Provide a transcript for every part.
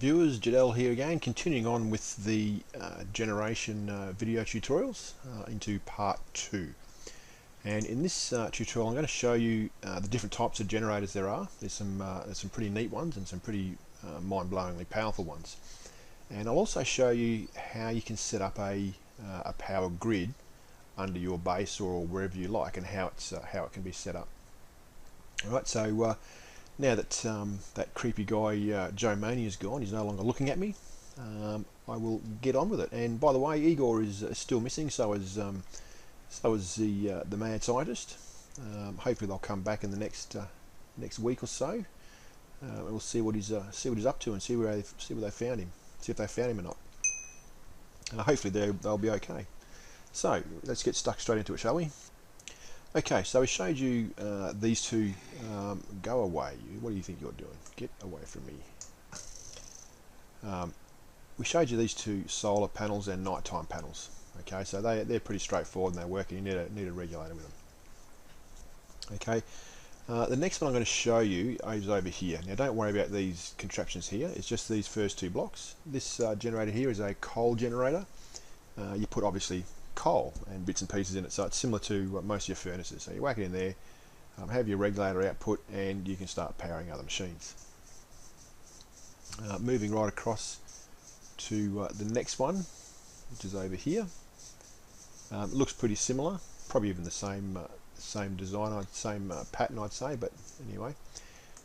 viewers, Jadel here again, continuing on with the generation video tutorials into part 2. And in this tutorial I'm going to show you the different types of generators there are. There's some pretty neat ones and some pretty mind-blowingly powerful ones. And I'll also show you how you can set up a power grid under your base or wherever you like, and how it can be set up. Alright, so now that that creepy guy Joe Maney is gone, he's no longer looking at me, I will get on with it. And by the way, Igor is still missing, so is the mad scientist. Hopefully they'll come back in the next week or so, and we'll see what he's up to and see where they found him, see if they found him or not. Hopefully they'll be okay. So let's get stuck straight into it, shall we? Okay, so we showed you these two. Go away. What do you think you're doing? Get away from me. We showed you these two solar panels and nighttime panels. Okay, so they're pretty straightforward and they work, and you need a regulator with them. Okay, the next one I'm going to show you is over here. Now don't worry about these contraptions here, it's just these first two blocks. This generator here is a coal generator. You put obviously coal and bits and pieces in it, so it's similar to most of your furnaces. So you whack it in there, have your regulator output, and you can start powering other machines. Moving right across to the next one, which is over here. It looks pretty similar, probably even the same design, same pattern I'd say, but anyway.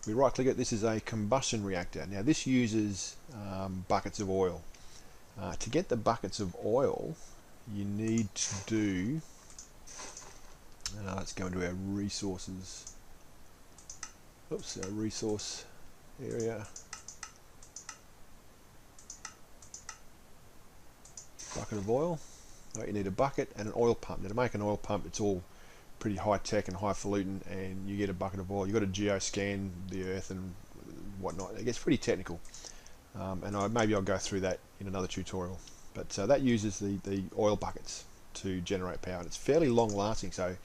We right click it. This is a combustion reactor. Now this uses buckets of oil. To get the buckets of oil, you need to do, let's go into our resources, oops, our resource area, bucket of oil. You need a bucket and an oil pump. Now to make an oil pump, it's all pretty high tech and highfalutin, and you get a bucket of oil. You've got to geoscan the earth and whatnot. It gets pretty technical, and maybe I'll go through that in another tutorial. But that uses the oil buckets to generate power, and it's fairly long lasting, so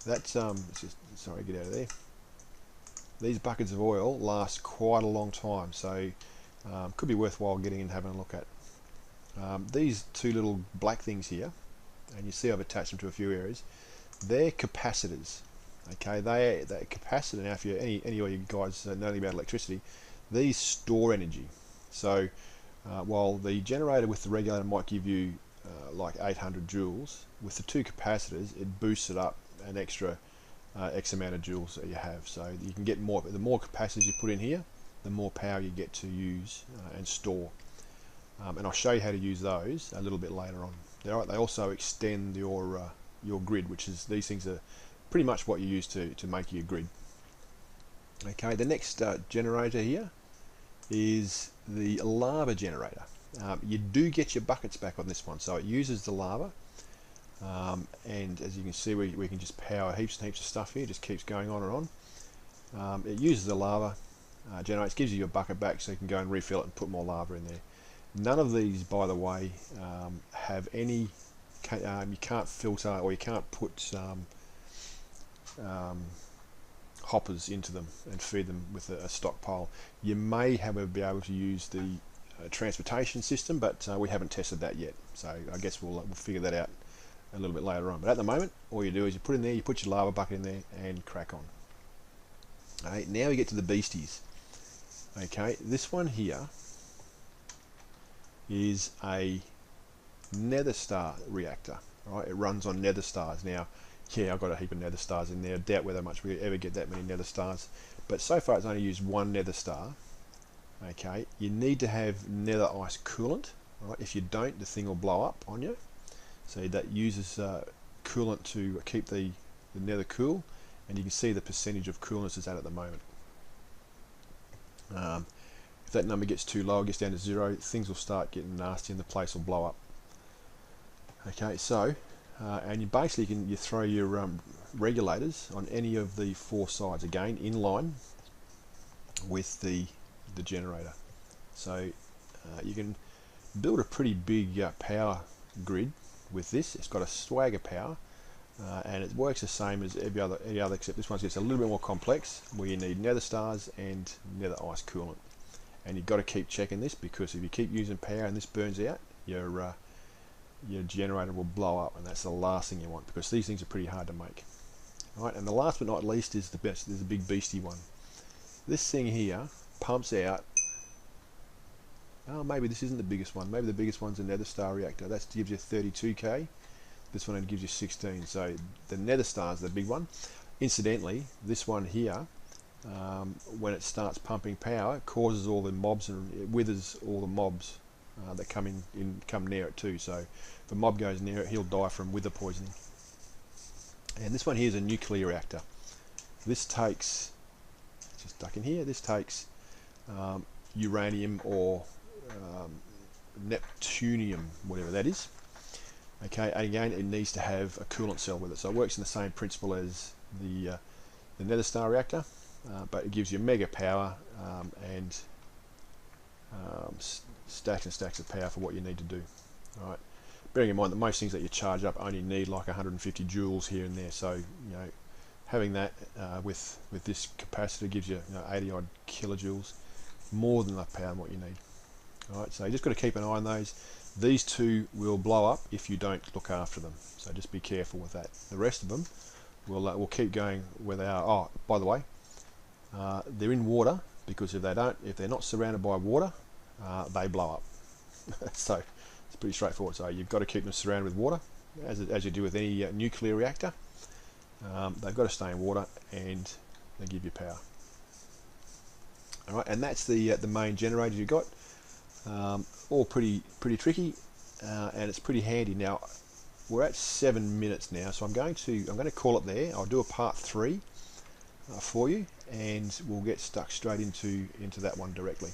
that's sorry, get out of there. These buckets of oil last quite a long time, so could be worthwhile getting and having a look at. These two little black things here, and you see I've attached them to a few areas, they're capacitors. Okay, they're capacitor. Now if you any of you guys know anything about electricity, these store energy. So while the generator with the regulator might give you like 800 joules, with the two capacitors it boosts it up an extra X amount of joules that you have. So you can get more. The more capacitors you put in here, the more power you get to use and store. And I'll show you how to use those a little bit later on. They also extend your grid, which is, these things are pretty much what you use to make your grid. Okay, the next generator here is the lava generator. You do get your buckets back on this one, so it uses the lava, and as you can see, we can just power heaps and heaps of stuff here. It just keeps going on and on. It uses the lava, generates, gives you your bucket back, so you can go and refill it and put more lava in there. None of these, by the way, have any, you can't filter, or you can't put hoppers into them and feed them with a stockpile. You may, however, be able to use the transportation system, but we haven't tested that yet, so I guess we'll figure that out a little bit later on. But at the moment, all you do is you put in there, you put your lava bucket in there, and crack on. Okay, now we get to the Beasties. Okay, this one here is a nether star reactor. Right, it runs on nether stars. Now, yeah, I've got a heap of nether stars in there. I doubt whether much we ever get that many nether stars, but so far it's only used one nether star. Okay, you need to have nether ice coolant. Right, if you don't, the thing will blow up on you. So that uses coolant to keep the nether cool, and you can see the percentage of coolness it's at the moment. If that number gets too low, it gets down to 0, things will start getting nasty and the place will blow up. Okay, so and you basically you throw your regulators on any of the 4 sides, again in line with the generator. So you can build a pretty big power grid with this. It's got a swag of power, and it works the same as any other, except this one gets a little bit more complex, where you need nether stars and nether ice coolant. and you've got to keep checking this, because if you keep using power and this burns out, your generator will blow up, and that's the last thing you want, because these things are pretty hard to make. Right, and the last but not least is the best. There's a big beastie one. This thing here pumps out. Oh, maybe this isn't the biggest one. Maybe the biggest one's a nether star reactor. That gives you 32k. This one gives you 16. So the nether star is the big one. Incidentally, this one here, when it starts pumping power, it causes all the mobs, and it withers all the mobs that come near it too. So if a mob goes near it, he'll die from wither poisoning. And this one here is a nuclear reactor. This takes, just duck in here, this takes uranium or neptunium, whatever that is. Okay, and again, it needs to have a coolant cell with it, so it works in the same principle as the nether star reactor, but it gives you mega power and stacks and stacks of power for what you need to do. All right, bearing in mind that most things that you charge up only need like 150 joules here and there, so having that with this capacitor gives you, 80 odd kilojoules, more than enough power and what you need. Alright, so you just got to keep an eye on those. These two will blow up if you don't look after them, so just be careful with that. The rest of them will keep going where they are. Oh, by the way, they're in water, because if they're not surrounded by water, they blow up. So it's pretty straightforward. So you've got to keep them surrounded with water, as you do with any nuclear reactor. They've got to stay in water, and they give you power. All right, and that's the main generator you got. All pretty tricky, and it's pretty handy. Now we're at 7 minutes now, so I'm going to call it there. I'll do a part 3 for you, and we'll get stuck straight into that one directly.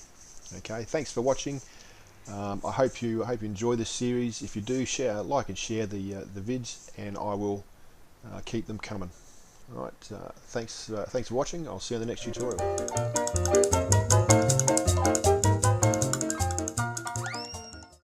Okay, thanks for watching. I hope you enjoy this series. If you do, like and share the vids, and I will keep them coming. All right, thanks for watching. I'll see you in the next tutorial.